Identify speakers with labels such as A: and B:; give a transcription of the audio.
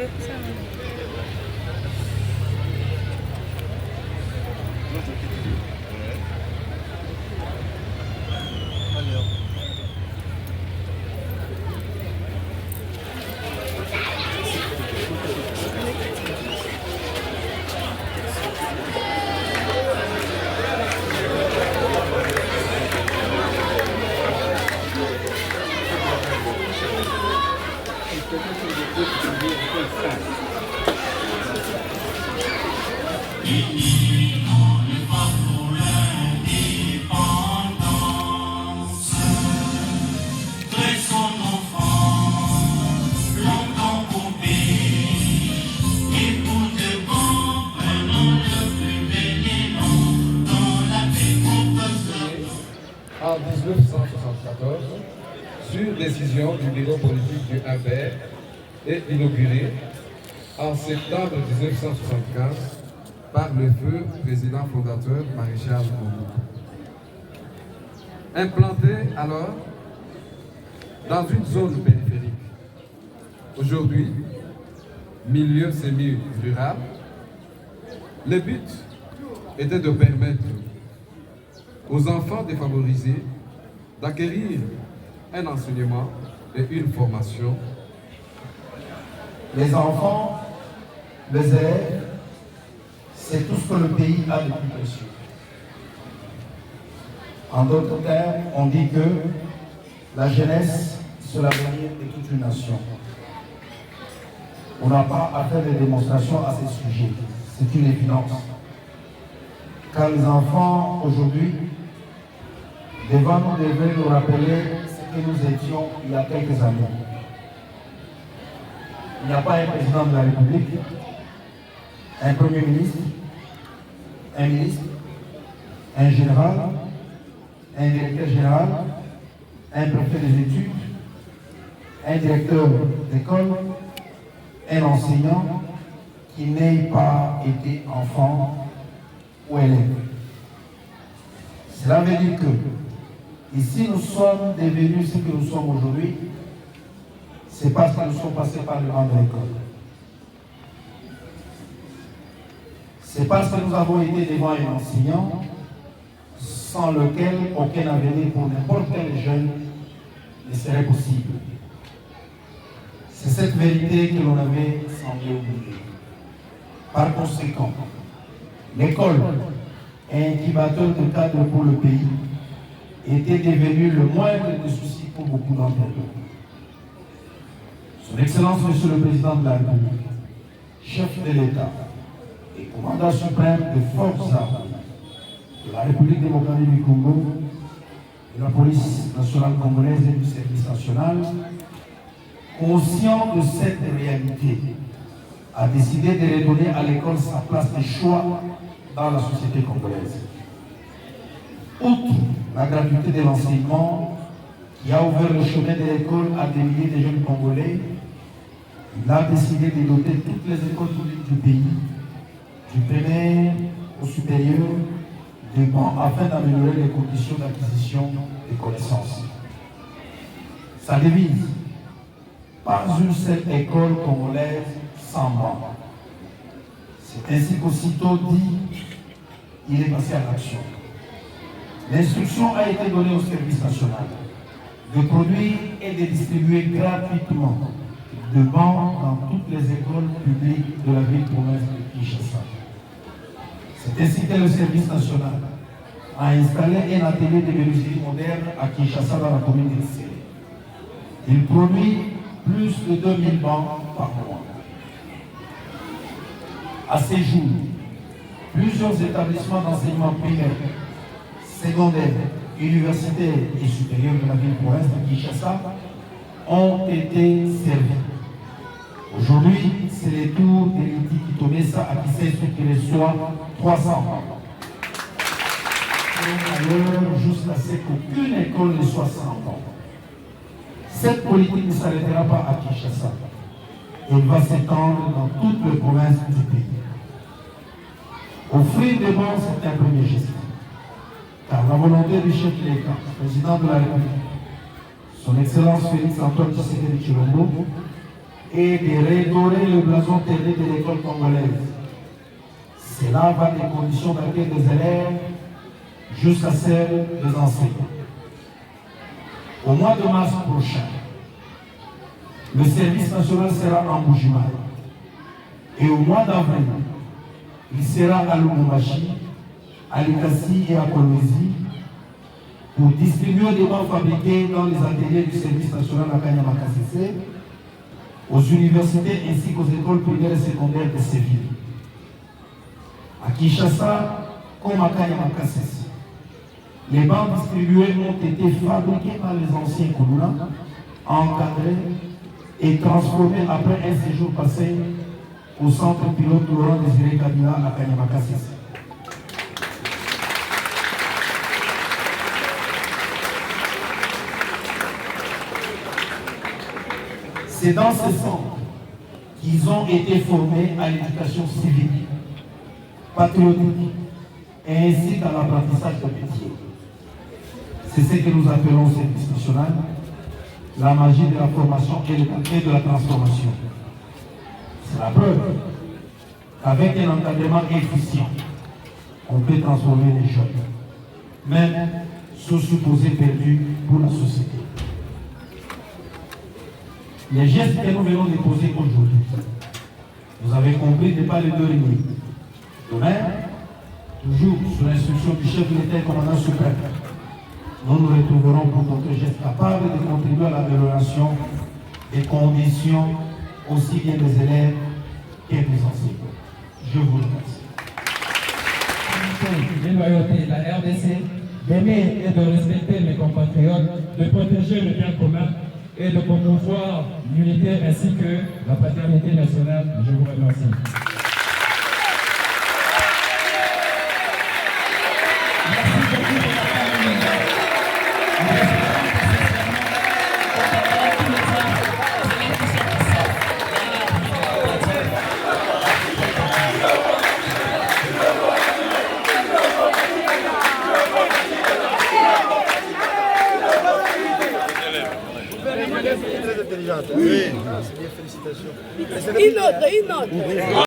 A: En 1974, sur décision du bureau politique du APR, et inauguré en septembre 1975 par le feu président fondateur Maréchal Mobutu. Implanté alors dans une zone périphérique, aujourd'hui milieu semi-rural, le but était de permettre aux enfants défavorisés d'acquérir un enseignement et une formation.
B: Les enfants, les élèves, c'est tout ce que le pays a de plus précieux. En d'autres termes, on dit que la jeunesse, c'est l'avenir de toute une nation. On n'a pas à faire des démonstrations à ce sujet. C'est une évidence. Car les enfants, aujourd'hui, devant nous, devaient nous rappeler ce que nous étions il y a quelques années. Il n'y a pas un président de la République, un premier ministre, un ministre, un général, un directeur général, un préfet des études, un directeur d'école, un enseignant qui n'ait pas été enfant ou élève. Cela veut dire que ici nous sommes devenus ce que nous sommes aujourd'hui, c'est parce que nous sommes passés par le rang de l'école. C'est parce que nous avons été devant un enseignant sans lequel aucun avenir pour n'importe quel jeune ne serait possible. C'est cette vérité que l'on avait semblé oublier. Par conséquent, l'école, incubateur de cadre pour le pays, était devenu le moindre des soucis pour beaucoup d'entre eux. Son Excellence, Monsieur le Président de la République, chef de l'État et commandant suprême des forces armées de la République démocratique du Congo, de la police nationale congolaise et du service national, conscient de cette réalité, a décidé de redonner à l'école sa place de choix dans la société congolaise. Outre la gratuité de l'enseignement qui a ouvert le chemin de l'école à des milliers de jeunes Congolais, il a décidé de doter toutes les écoles publiques du pays, du primaire au supérieur, de bancs afin d'améliorer les conditions d'acquisition des connaissances. Sa devise, pas une seule école congolaise sans banc. C'est ainsi qu'aussitôt dit, il est passé à l'action. L'instruction a été donnée au service national de produire et de distribuer gratuitement de bancs dans toutes les écoles publiques de la ville-province de Kinshasa. C'est ainsi que le service national a installé un atelier de menuiserie moderne à Kinshasa dans la commune de Sélé. Il produit plus de 2000 bancs par mois. À ces jours, plusieurs établissements d'enseignement primaire, secondaire, universitaire et supérieur de la ville-province de Kinshasa ont été servis. Aujourd'hui, c'est le tour de l'Iti Kitomesa à Kisseso qui reçoit 300 bancs. Alors, jusqu'à ce qu'aucune école ne soit sans bancs. Cette politique ne s'arrêtera pas à Kinshasa. Elle va s'étendre dans toutes les provinces du pays. Offrir des bancs, c'est un premier geste. Car la volonté du chef de l'État, président de la République, son Excellence Félix Antoine Tshisekedi Tshilombo, et de redorer le blason terré de l'école congolaise. Cela va des conditions d'accueil des élèves jusqu'à celles des enseignants. Au mois de mars prochain, le service national sera en Bujimaï. Et au mois d'avril, il sera à Lubumbashi, à Likasi et à Kolwezi pour distribuer des bancs fabriqués dans les ateliers du service national à Kanyama-Kasese, aux universités ainsi qu'aux écoles primaires et secondaires de Séville. À Kinshasa, comme à Kanyama-Kasese, les bancs distribués ont été fabriqués par les anciens Kouloula, encadrés et transformés après un séjour passé au centre pilote Laurent Désiré Kabila à Kanyama-Kasese. C'est dans ce centre qu'ils ont été formés à l'éducation civique, patriotique et ainsi qu'à l'apprentissage de métier. C'est ce que nous appelons au service national la magie de la formation et de la transformation. C'est la preuve qu'avec un encadrement efficient, on peut transformer les jeunes, même sous supposés perdus pour la société. Les gestes que nous venons de poser aujourd'hui, vous avez compris, n'est pas les deux réunis. Demain, toujours sous l'instruction du chef de l'État et commandant suprême, nous nous retrouverons pour d'autres gestes capables de contribuer à l'amélioration des conditions aussi bien des élèves que des enseignants. Je vous remercie.
C: Les loyautés de la RDC, d'aimer et de respecter mes compatriotes, de protéger le bien commun et de promouvoir l'unité ainsi que la fraternité nationale. Je vous remercie.
D: Très intelligente. Oui, c'est bien, félicitations. Une autre.